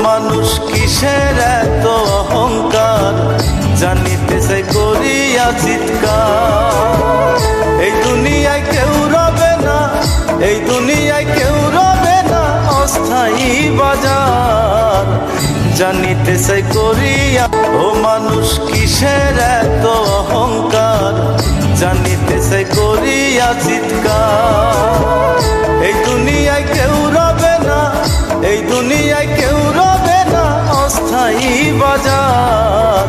মানুষ কিসের এত অহংকার, জানিতে চাই করিয়া চিৎকার। এই দুনিয়ায় কেউ রবে না, এই দুনিয়ায় কেউ রবে না অস্থায়ী বাজার, জানিতে চাই করিয়া। ও মানুষ কিসের এত অহংকার, জানিতে চাই করিয়া চিৎকার। এই দুনিয়ায় কেউ রবে না, এই দুনিয়ায় কেউ রবে না অস্থায়ী বাজার,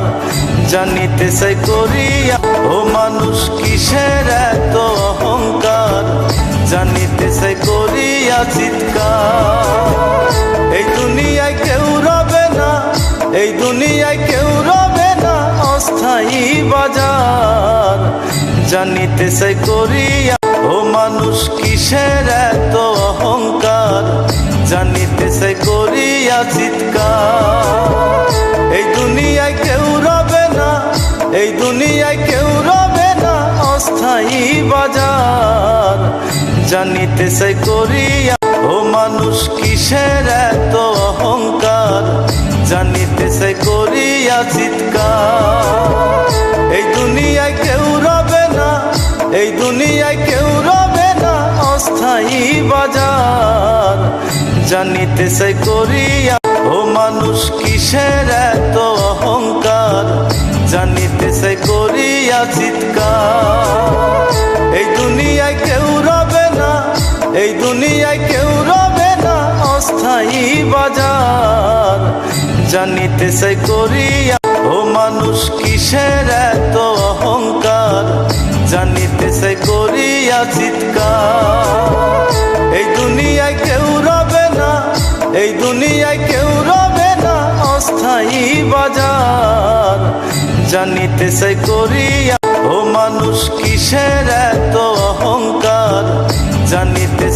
জানিতে চাই করিয়া। ও মানুষ কিসের এত অহংকার, জানিতে চাই করিয়া চিৎকার। এই দুনিয়ায় কেউ রবে না, এই দুনিয়ায় কেউ রবে না অস্থায়ী বাজার, জানিতে চাই করিয়া। ও মানুষ কিসের এত অহংকার, জানিতে চাই করিয়া চিৎকার। এই দুনিয়ায় কেউ রবে না, এই দুনিয়ায় কেউ রবে না অস্থায়ী বাজার, জানিতে চাই করিয়া। ও মানুষ কিসের এত অহংকার, জানিতে চাই করিয়া চিৎকার। এই দুনিয়ায় কেউ রবে না, এই দুনিয়ায় কেউ রবে না অস্থায়ী বাজার, জানিতে চাই করিয়া। ও মানুষ কিসের এত অহংকার, জানিতে চাই করিয়া চিৎকার। এই দুনিয়ায় কেউ রবে না, এই দুনিয়ায় কেউ রবে না অস্থায়ী বাজার, জানিতে চাই করিয়া। ও মানুষ কিসের এত অহংকার, জানিতে চাই করিয়া চিৎকার। এই দুনিয়ায় কেউ রবে না, এই দুনিয়ায় কেউ রবে না অস্থায়ী বাজার, জানিতে চাই করিয়া। ও মানুষ কিসের এত অহংকার, জানিতে